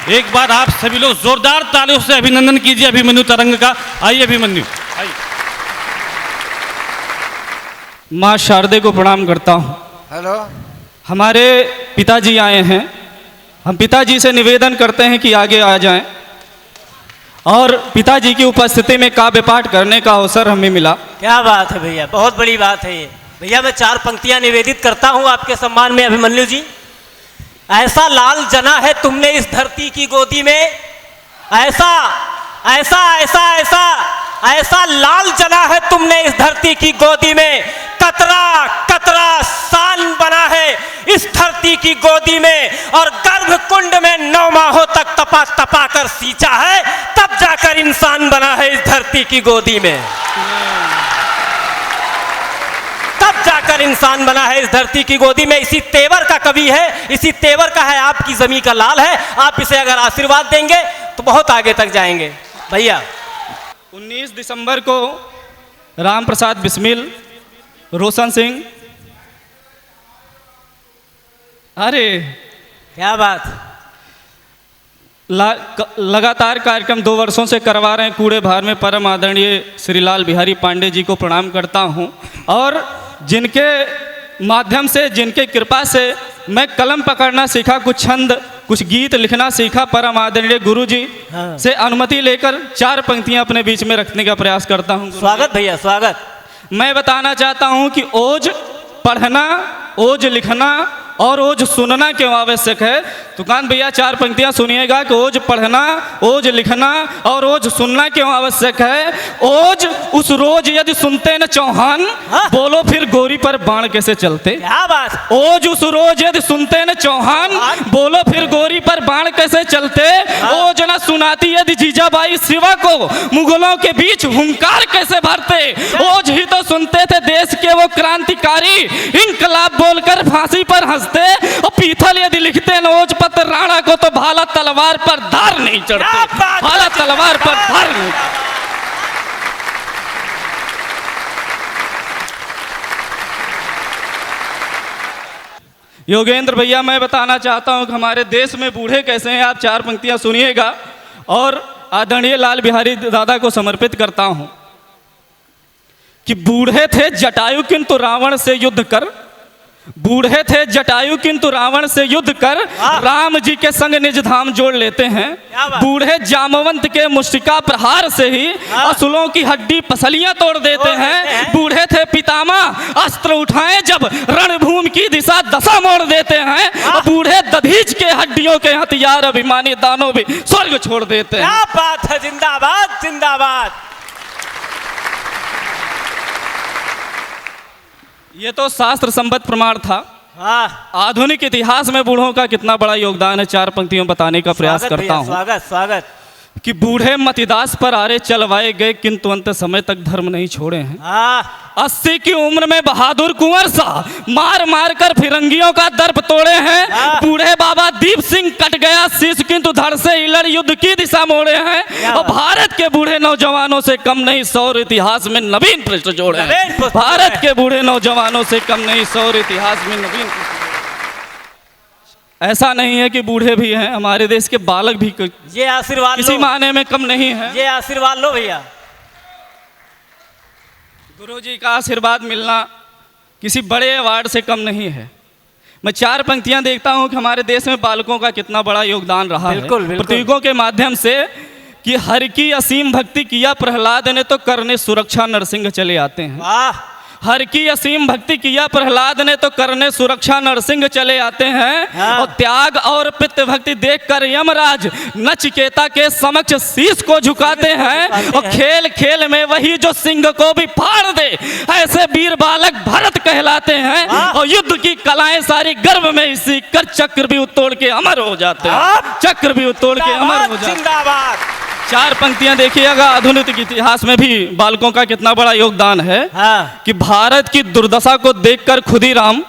एक बार आप सभी लोग जोरदार तालियों से अभिनंदन कीजिए अभिमन्यु तरंग का। आइए अभिमन्यु, आइए। माँ शारदे को प्रणाम करता हूँ। हेलो। हमारे पिताजी आए हैं, हम पिताजी से निवेदन करते हैं कि आगे आ जाएं। और पिताजी की उपस्थिति में काव्य पाठ करने का अवसर हमें मिला। क्या बात है भैया, बहुत बड़ी बात है ये। भैया मैं 4 पंक्तियां निवेदित करता हूं आपके सम्मान में अभिमन्यु जी। ऐसा लाल जना है तुमने इस धरती की गोदी में, ऐसा ऐसा ऐसा ऐसा ऐसा लाल जना है तुमने इस धरती की गोदी में, कतरा कतरा सान बना है इस धरती की गोदी में, और गर्भ कुंड में 9 माहों तक तपा तपा कर सींचा है, तब जाकर इंसान बना है इस धरती की गोदी में, तब जाकर इंसान बना है इस धरती की गोदी में। इसी तेवर का कवि है, इसी तेवर का है आपकी जमी का लाल है। आप इसे अगर आशीर्वाद देंगे तो बहुत आगे तक जाएंगे। भैया 19 दिसंबर को राम प्रसाद बिस्मिल, रोशन सिंह, अरे क्या बात, लगातार कार्यक्रम 2 वर्षों से करवा रहे हैं कूड़े भार में। परम आदरणीय श्री लाल बिहारी पांडे जी को प्रणाम करता हूं, और जिनके माध्यम से, जिनके कृपा से मैं कलम पकड़ना सीखा, कुछ छंद, कुछ गीत लिखना सीखा। परम आदरणीय गुरु जी से अनुमति लेकर 4 पंक्तियां अपने बीच में रखने का प्रयास करता हूं। स्वागत भैया, स्वागत। मैं बताना चाहता हूं कि ओज पढ़ना, ओज लिखना और ओज सुनना क्यों आवश्यक है। तुकान भैया 4 पंक्तियां सुनिएगा कि ओज पढ़ना, ओज लिखना और ओज सुनना क्यों आवश्यक है। ओज उस रोज यदि सुनते न चौहान, बोलो फिर गोरी पर बाण कैसे चलते। क्या बात। ओज उस रोज यदि सुनते न चौहान, बोलो फिर गोरी पर बाण कैसे चलते। ओज न सुनाती यदि जीजाबाई शिवा को, मुगलों के बीच हुंकार कैसे भरते। ओज ही तो सुनते थे देश के वो क्रांतिकारी, इनकलाब बोलकर फांसी पर हंसते। और पीथल यदि लिखते न ओज पत्र राणा को, तो भाला तलवार पर धार नहीं चढ़ते, भाला तलवार पर धार नहीं। योगेंद्र भैया मैं बताना चाहता हूं कि हमारे देश में बूढ़े कैसे हैं। आप 4 पंक्तियां सुनिएगा और आदरणीय लाल बिहारी दादा को समर्पित करता हूं कि बूढ़े थे जटायु किंतु रावण से युद्ध कर, बूढ़े थे जटायु किंतु रावण से युद्ध कर, राम जी के संग निज धाम जोड़ लेते हैं। बूढ़े जामवंत के मुष्टिका प्रहार से ही असुलों की हड्डी पसलियां तोड़ देते हैं। बूढ़े थे पितामह, अस्त्र उठाए जब रणभूमि की दिशा दशा मोड़ देते हैं। बूढ़े दधीच के हड्डियों के हथियार अभिमानी दानों भी स्वर्ग छोड़ देते हैं। क्या बात है, जिंदाबाद जिंदाबाद। ये तो शास्त्र संबद्ध प्रमाण था। आधुनिक इतिहास में बूढ़ों का कितना बड़ा योगदान है, 4 पंक्तियों बताने का प्रयास करता हूं। स्वागत स्वागत। कि बूढ़े मतिदास पर आरे चलवाए गए, किंतु अंत समय तक धर्म नहीं छोड़े हैं। 80 की उम्र में बहादुर कुंवर सा मार मार कर फिरंगियों का दर्प तोड़े हैं। बूढ़े बाबा दीप सिंह कट गया शीश, किंतु धड़ से हिलड़ युद्ध की दिशा मोड़े हैं। और भारत के बूढ़े नौजवानों से कम नहीं सौर इतिहास में नवीन पृष्ठ जोड़े हैं। भारत के बूढ़े नौजवानों से कम नहीं सौर इतिहास में नवीन। ऐसा नहीं है कि बूढ़े भी हैं, हमारे देश के बालक भी ये आशीर्वाद किसी मायने में कम नहीं है। ये आशीर्वाद लो भैया। गुरु जी का आशीर्वाद मिलना किसी बड़े अवार्ड से कम नहीं है। मैं 4 पंक्तियां देखता हूं कि हमारे देश में बालकों का कितना बड़ा योगदान रहा है। प्रतीकों के माध्यम से कि हर की असीम भक्ति किया प्रहलाद ने, तो करने सुरक्षा नरसिंह चले आते हैं। वाह। हर की असीम भक्ति किया प्रहलाद ने, तो करने सुरक्षा नरसिंह चले आते हैं। और त्याग और पितृ भक्ति देखकर यमराज नचिकेता के समक्ष शीश को झुकाते हैं। और खेल खेल में वही जो सिंह को भी फाड़ दे, ऐसे वीर बालक भरत कहलाते हैं। और युद्ध की कलाएं सारी गर्भ में ही सीख कर चक्रव्यूह तोड़ के अमर हो जाते हैं। चक्रव्यूह तोड़ के अमर हो जाते हैं। 4 पंक्तियां देखिएगा, आधुनिक इतिहास में भी बालकों का कितना बड़ा योगदान है। कि भारत की दुर्दशा को देखकर खुद ही राम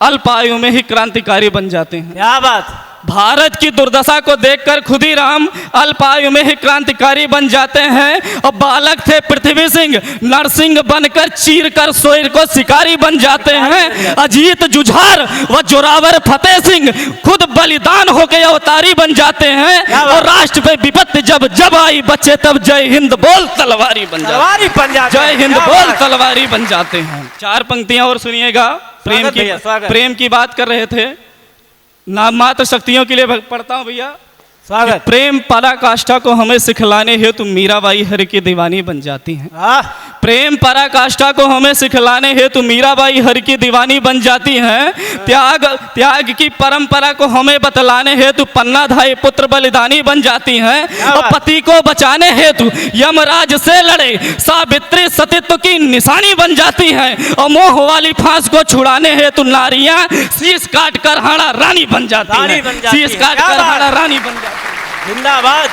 अल्प आयु में ही क्रांतिकारी बन जाते हैं। क्या बात। भारत की दुर्दशा को देखकर खुदीराम अल्पायु में ही क्रांतिकारी बन जाते हैं और बालक थे पृथ्वी सिंह नरसिंह बनकर चीर कर सोयर को शिकारी बन जाते हैं। अजीत जुझार व जोरावर फतेह सिंह खुद बलिदान होकर अवतारी बन जाते हैं और राष्ट्र पे विपत्ति जब जब आई बच्चे तब जय हिंद बोल तलवारी बन जाते, जय हिंद बोल तलवारी बन जाते हैं। 4 पंक्तियां और सुनिएगा। प्रेम की बात कर रहे थे, नाम मात्र शक्तियों के लिए पढ़ता हूं भैया। स्वागत। प्रेम पराकाष्ठा को हमें सिखलाने हेतु मीराबाई हरि की दीवानी बन जाती हैं। प्रेम पराकाष्ठा को हमें सिखलाने हेतु मीराबाई हरि की दीवानी बन जाती हैं। त्याग की परंपरा को हमें बतलाने हेतु पन्नाधाई पुत्र बलिदानी बन जाती हैं और पति को बचाने हेतु यमराज से लड़े सावित्री सतीत्व की निशानी बन जाती हैं और मोह वाली फांस को छुड़ाने हेतु नारियां शीश काट कर हाड़ा रानी बन जाती हैं, शीश काट कर हाड़ा रानी बन जाती। जिंदाबाद।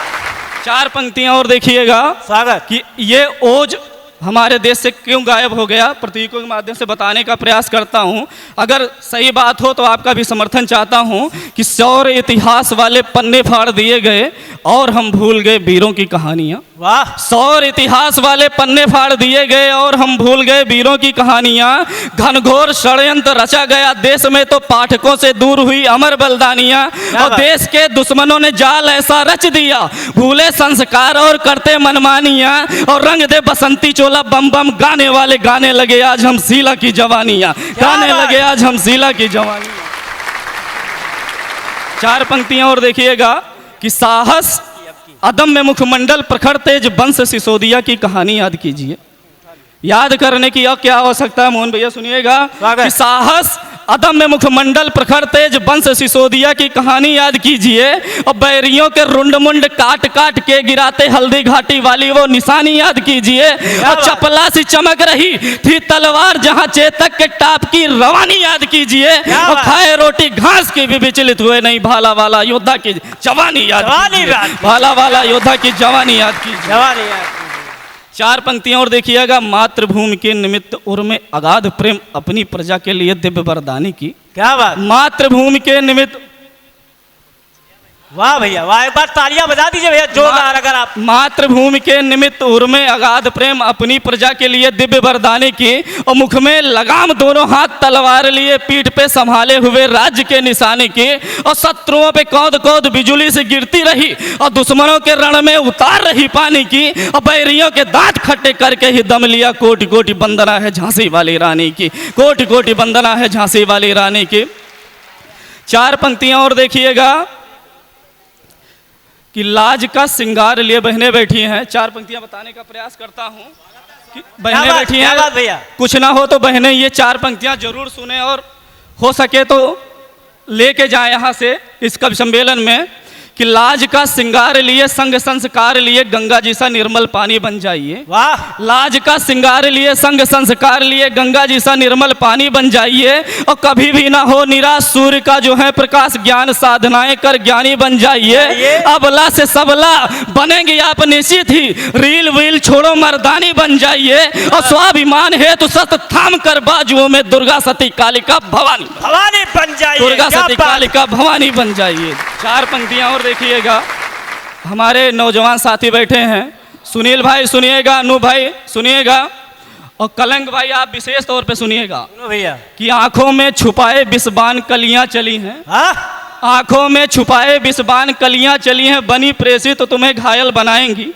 4 पंक्तियां और देखिएगा। स्वागत। कि ये ओज हमारे देश से क्यों गायब हो गया, प्रतीकों के माध्यम से बताने का प्रयास करता हूं। अगर सही बात हो तो आपका भी समर्थन चाहता हूं कि शौर्य इतिहास वाले पन्ने फाड़ दिए गए और हम भूल गए वीरों की कहानियां। वाह। शौर्य इतिहास वाले पन्ने फाड़ दिए गए और हम भूल गए वीरों की कहानियां। घनघोर षड्यंत्र रचा गया देश में तो पाठकों से दूर हुई अमर बलिदानियां और देश के दुश्मनों ने जाल ऐसा रच दिया भूले संस्कार और करते मनमानियां और रंग दे बसंती चोला बम बम गाने वाले गाने लगे आज हम शीला की जवानियां, गाने लगे आज हम शीला की जवानियां। 4 पंक्तियां और देखिएगा कि साहस अदम्य मुखमंडल प्रखर तेज वंश सिसोदिया की कहानी याद कीजिए। याद करने की अब क्या आवश्यकता है मोहन भैया, सुनिएगा कि साहस अदम्य मुखमंडल प्रखर तेज वंश सिसोदिया की कहानी याद कीजिए और बैरियों के रुंड मुंड काट काट के गिराते हल्दी घाटी वाली वो निशानी याद कीजिए और चपला सी चमक रही थी तलवार जहां चेतक के टाप की रवानी याद कीजिए और खाए रोटी घास की भी विचलित हुए नहीं भाला वाला योद्धा की जवानी याद कीजिए, भाला वाला योद्धा की जवानी याद कीजिए। 4 पंक्तियां और देखिएगा। मातृभूमि के निमित्त उर्मे अगाध प्रेम अपनी प्रजा के लिए दिव्य वरदानी की। क्या बात। मातृभूमि के निमित्त, वाह भैया वाह, एक बार तालियां बजा दीजिए भैया जोरदार। अगर आप मातृभूमि के निमित्त उर्मे अगाध प्रेम अपनी प्रजा के लिए दिव्य वरदानी की और मुख में लगाम दोनों हाथ तलवार लिए पीठ पे संभाले हुए राज्य के निशाने की और शत्रुओं पे कौद कौद बिजुली से गिरती रही और दुश्मनों के रण में उतार रही पानी की और बैरियों के दांत खट्टे करके ही दम लिया कोटि कोटि वंदना है झांसी वाली रानी की, कोटि कोटि वंदना है झांसी वाली रानी की। 4 पंक्तियां और देखिएगा कि लाज का श्रृंगार लिए बहनें बैठी हैं। 4 पंक्तियां बताने का प्रयास करता हूं कि बहनें बैठी हैं, भैया कुछ ना हो तो बहनें ये 4 पंक्तियां जरूर सुने और हो सके तो लेके जाएं यहाँ से इस कवि सम्मेलन में कि लाज का श्रृंगार लिए संग संस्कार लिए गंगा जी सा निर्मल पानी बन जाइए। वाह। लाज का श्रृंगार लिए संग संस्कार लिए गंगा जी सा निर्मल पानी बन जाइए और कभी भी ना हो निराश सूर्य का जो है प्रकाश ज्ञान साधनाएं कर ज्ञानी बन जाइए। अबला से सबला बनेंगे आप निश्चित ही रील वील छोड़ो मर्दानी बन जाइए और स्वाभिमान है तो सत थाम कर बाजुओं में दुर्गा सती कालिका भवानी भवानी बन जाइए, दुर्गा सती कालिका भवानी बन जाइए। 4 पंक्तियां और देखिएगा। हमारे नौजवान साथी बैठे हैं, सुनील भाई सुनिएगा, अनु भाई सुनिएगा और कलंक भाई आप विशेष तौर पे सुनिएगा भैया कि आंखों में छुपाए विषबान कलियां चली हैं। आंखों में छुपाए विषबान कलियां चली हैं बनी प्रेसी तो तुम्हें घायल बनाएंगी।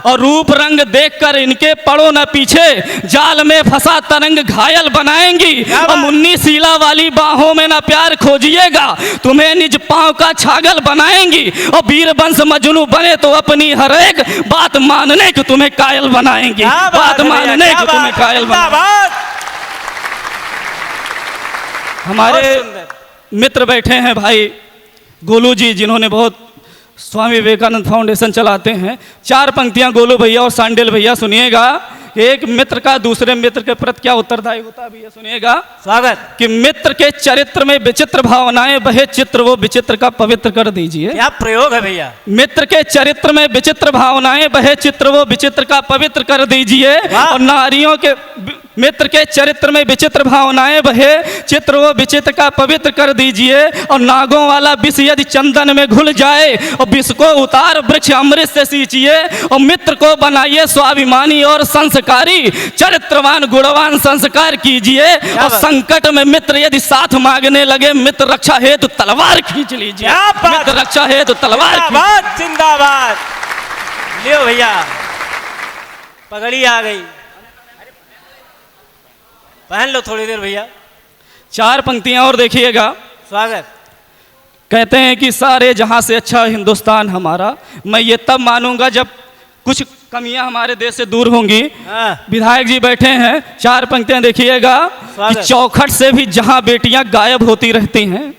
और रूप रंग देखकर इनके पड़ो न पीछे जाल में फंसा तरंग घायल बनाएंगी और मुन्नी शीला वाली बाहों में न प्यार खोजिएगा तुम्हें निज पांव का छागल बनाएंगी और वीर वंश मजनू बने तो अपनी हर एक बात मानने को तुम्हें कायल बनाएंगी, बात मानने को तुम्हें कायल बनाएंगी। हमारे मित्र बैठे हैं भाई गोलू जी जिन्होंने बहुत स्वामी विवेकानंद फाउंडेशन चलाते हैं। 4 पंक्तियां गोलू भैया और सांडेल भैया सुनिएगा। एक मित्र का दूसरे मित्र के प्रति क्या उत्तरदायी होता है भैया सुनिएगा। स्वागत। कि मित्र के चरित्र में विचित्र भावनाएं बहे चित्र वो विचित्र का पवित्र कर दीजिए। क्या प्रयोग है भैया। मित्र के चरित्र में विचित्र भावनाएं बहे चित्र वो विचित्र का पवित्र कर दीजिए और नारियों के मित्र के चरित्र में विचित्र भावनाएं बहे, चित्र वो विचित्र का पवित्र कर दीजिए। और नागों वाला विष यदि चंदन में घुल जाए, और विष को उतार वृक्ष अमृत से सींचिए। और मित्र को बनाइए स्वाभिमानी और संस्कारी, चरित्रवान गुणवान संस्कार कीजिए। और संकट में मित्र यदि साथ मांगने लगे, मित्र रक्षा हेतु तलवार खींच लीजिए। मित्र रक्षा हेतु तलवार जिंदाबाद जिंदाबाद। लियो भैया, पगड़ी आ गई, पहन लो थोड़ी देर भैया। 4 पंक्तियां और देखिएगा। स्वागत। कहते हैं कि सारे जहां से अच्छा हिंदुस्तान हमारा, मैं ये तब मानूंगा जब कुछ कमियां हमारे देश से दूर होंगी। विधायक जी बैठे हैं, 4 पंक्तियां देखिएगा कि चौखट से भी जहां बेटियां गायब होती रहती हैं,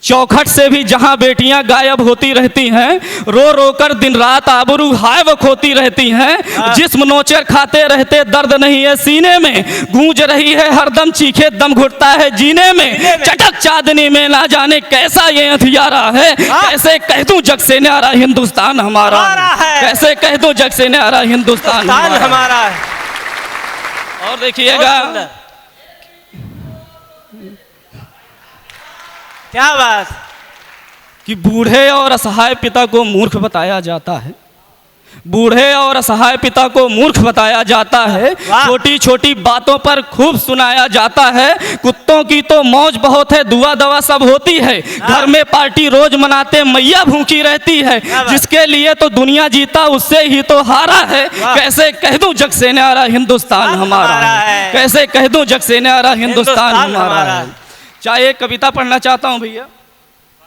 चौखट से भी जहां बेटियां गायब होती रहती हैं, रो रो कर दिन रात आबरू हाय वो खोती रहती हैं। जिस्म नोचर खाते रहते दर्द नहीं है सीने में, गूंज रही है हरदम चीखे दम घुटता है जीने में। चटक चांदनी में ना जाने कैसा ये हथियारा है, कैसे कह दूं जग से न्यारा हिंदुस्तान हमारा है, कैसे कह दूं जग से न्यारा हिंदुस्तान हमारा है। और देखिएगा, क्या बात कि बूढ़े और असहाय पिता को मूर्ख बताया जाता है, बूढ़े और असहाय पिता को मूर्ख बताया जाता है। छोटी छोटी बातों पर खूब सुनाया जाता है। कुत्तों की तो मौज बहुत है, दुआ दवा सब होती है। घर में पार्टी रोज मनाते मैया भूखी रहती है। जिसके लिए तो दुनिया जीता उससे ही तो हारा है। कैसे कह दूं जग से न्यारा हिंदुस्तान हमारा है, कैसे कह दूं जग से न्यारा हिंदुस्तान हमारा है। चाहे एक कविता पढ़ना चाहता हूँ भैया।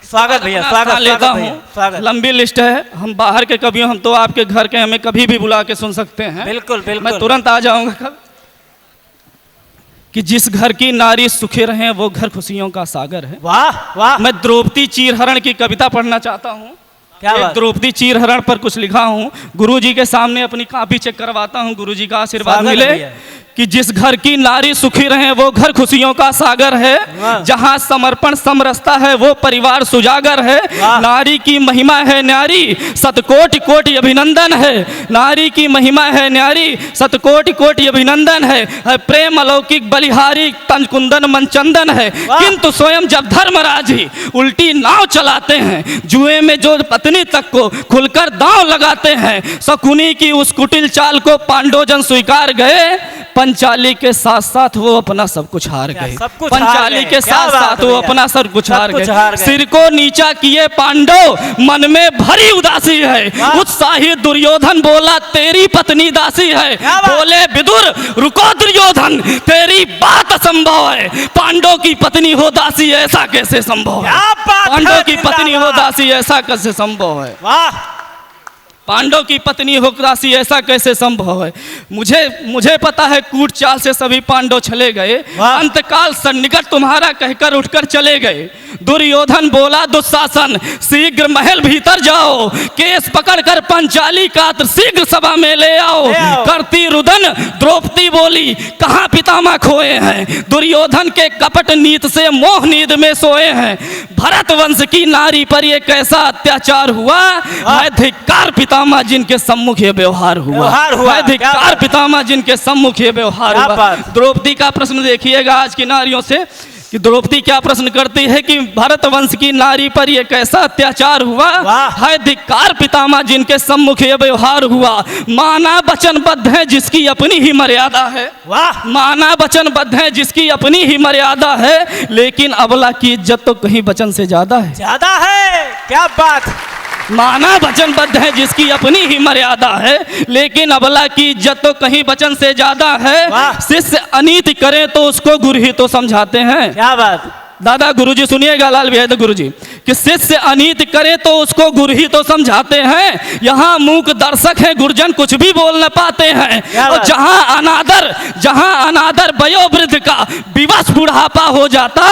स्वागत भैया, स्वागत लेता हूँ। लंबी लिस्ट है, हम बाहर के कवि, हम तो आपके घर के, हमें कभी भी बुला के सुन सकते हैं। बिल्कुल बिल्कुल, मैं तुरंत आ जाऊंगा कब। कि जिस घर की नारी सुखी रहे वो घर खुशियों का सागर है। वाह वाह। मैं द्रौपदी चीरहरण की कविता पढ़ना चाहता हूँ। क्या बात? द्रौपदी चीरहरण पर कुछ लिखा हूँ, गुरुजी के सामने अपनी कॉपी चेक करवाता हूँ, गुरुजी का आशीर्वाद मिले। कि जिस घर की नारी सुखी रहे वो घर खुशियों का सागर है। जहां समर्पण समरसता है वो परिवार सुजागर है। नारी की महिमा है न्यारी, शतकोटि कोटि अभिनंदन है। नारी की महिमा है न्यारी, शतकोटि कोटि अभिनंदन है। प्रेम अलौकिक बलिहारी, तन कुंदन मन चंदन है। किंतु स्वयं जब धर्मराज ही उल्टी नाव चलाते हैं, जुए में जो पत्नी तक को खुलकर दांव लगाते हैं, शकुनी की उस कुटिल चाल को पांडवजन स्वीकार गए। पंचाली के साथ साथ वो अपना सब कुछ हार गए। पंचाली के साथ साथ वो अपना सब कुछ हार गए। सिर को नीचा किए पांडव, मन में भरी उदासी है। उत्साही दुर्योधन बोला तेरी पत्नी दासी है। बोले विदुर रुको दुर्योधन, तेरी बात असंभव है। पांडव की पत्नी हो दासी ऐसा कैसे संभव है? पांडव की पत्नी हो दासी ऐसा कैसे संभव है? वाह। पांडव की पत्नी हो दासी ऐसा कैसे संभव है? मुझे पता है कूट चाल से सभी पांडव चले गए। अंतकाल सन्निकट तुम्हारा कहकर उठकर चले गए। दुर्योधन बोला दुशासन शीघ्र महल भीतर जाओ, केस पकड़कर पंचाली का शीघ्र सभा में ले आओ। करती रुदन द्रौपदी बोली कहाँ पितामह खोए हैं? दुर्योधन के कपट नीत से मोह नींद में सोए हैं। भरत वंश की नारी पर ये कैसा अत्याचार हुआ? मैं धिक्कार पितामह जिनके सम्मुख ये व्यवहार हुआ। मैं धिक्कार पितामह जिनके सम्मुख ये व्यवहार हुआ। द्रौपदी का प्रश्न देखिएगा आज की नारियों से कि द्रौपदी क्या प्रश्न करती है कि भरत वंश की नारी पर यह कैसा अत्याचार हुआ? है धिक्कार पितामह जिनके सम्मुख ये व्यवहार हुआ। माना वचनबद्ध है जिसकी अपनी ही मर्यादा है। वाह। माना वचनबद्ध है जिसकी अपनी ही मर्यादा है, लेकिन अबला की इज्जत तो कहीं वचन से ज्यादा है। ज्यादा है। क्या बात। माना वचनबद्ध है जिसकी अपनी ही मर्यादा है, लेकिन अबला की इज्जत तो कहीं वचन से ज्यादा है। शिष्य अनीति करे तो उसको गुरु ही तो समझाते हैं। क्या बात। दादा गुरुजी सुनिएगा, लाल बिहारी गुरुजी, कि शिष्य अनीत करे तो उसको गुरु ही तो समझाते हैं। यहाँ मूक दर्शक है, गुरुजन कुछ भी बोल न पाते हैं। और जहाँ अनादर वयोवृद्ध का विवश बुढ़ापा हो जाता,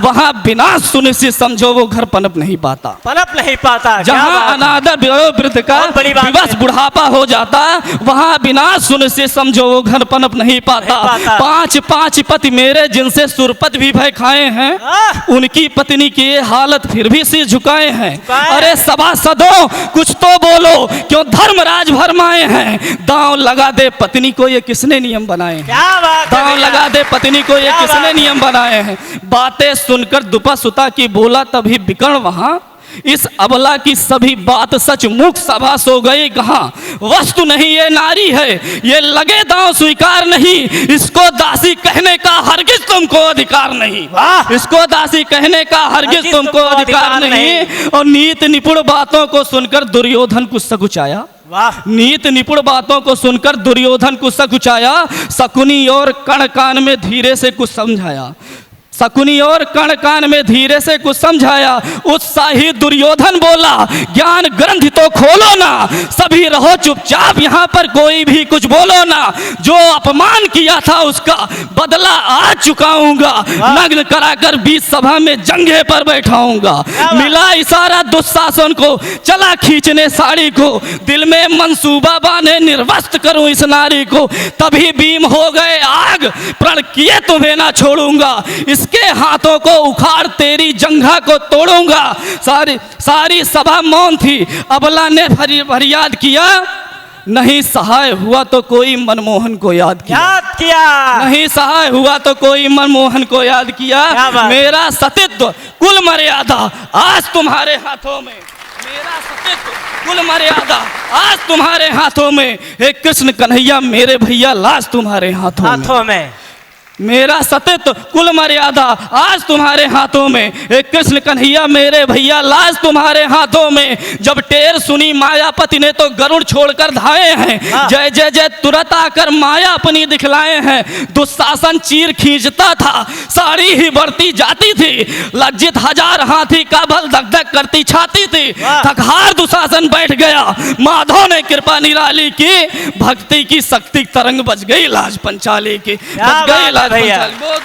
वहाँ बिना सुनिश्चित समझो वो घर पनप नहीं पाता। जहाँ अनादर वयोवृद्ध का विवश बुढ़ापा हो जाता, वहाँ बिना सुनिश्चित समझो वो घर पनप नहीं पाता। 5 पति मेरे जिनसे सुरपत भी भय खाए हैं, उनकी पत्नी की हालत फिर फिर भी सिर झुकाए हैं। झुकाए। अरे सभासदों कुछ तो बोलो, क्यों धर्मराज भरमाए हैं। दांव लगा दे पत्नी को ये किसने नियम बनाए हैं। क्या बात है दांव भैया। लगा दे पत्नी को ये क्या किसने बात है। नियम बनाए हैं। बातें सुनकर दुपा सुता की बोला तभी बिकर्ण वहां, इस अबला की सभी बात सच मुख सभा सो गई कहाँ। वस्तु नहीं ये नारी है, ये लगे दांव स्वीकार नहीं, इसको दासी कहने का हरगिज तुमको अधिकार नहीं। वाह। इसको दासी कहने का हरगिज तुमको अधिकार नहीं। और नीत निपुण बातों को सुनकर दुर्योधन कुछ सकुचाया। वाह। नीत निपुण बातों को सुनकर दुर्योधन कुछ सकुचाया। शकुनी और कण कान में धीरे से कुछ समझाया। शकुनी और कण कान में धीरे से कुछ समझाया। उत्साही दुर्योधन बोला, ज्ञान ग्रंथ तो खोलो ना, सभी रहो चुपचाप, यहाँ पर कोई भी कुछ बोलो ना। जो अपमान किया था उसका बदला आज चुकाऊंगा, नग्न कराकर बीच सभा में जंघे पर बैठाऊंगा। मिला इशारा दुशासन को, चला खींचने साड़ी को, दिल में मंसूबा बाने निर्वस्त करूं इस नारी को। तभी भीम हो गए आग, प्रण किए तुम्हें ना छोड़ूंगा, इसके हाथों को उखाड़ तेरी जंघा को तोड़ूंगा। सारी सभा मौन थी। अबला ने फरियाद किया, नहीं सहाय हुआ तो कोई मनमोहन को याद किया। याद किया। नहीं सहाय हुआ तो कोई मनमोहन को याद किया। क्या बात। मेरा सतीत्व कुल मर्यादा आज तुम्हारे हाथों में। मेरा सतीत्व कुल मर्यादा आज तुम्हारे हाथों में। हे कृष्ण कन्हैया मेरे भैया लाज तुम्हारे हाथों में। मेरा सतीत्व कुल मर्यादा आज तुम्हारे हाथों में। एक कृष्ण कन्हैया मेरे भैया लाज तुम्हारे हाथों में। जब टेर सुनी मायापति ने तो गरुड़ छोड़कर धाए हैं। जय जय जय तुरंत आकर माया अपनी दिखलाए हैं। दुशासन चीर खींचता था, साड़ी ही बढ़ती जाती थी। लज्जित हजार हाथी का बल धक धक करती छाती थी। थकहार दुशासन बैठ गया, माधव ने कृपा निराली की। भक्ति की शक्ति तरंग बज गई लाज पंचाली की। बज गई लाज भैया। पंचाली। बहुत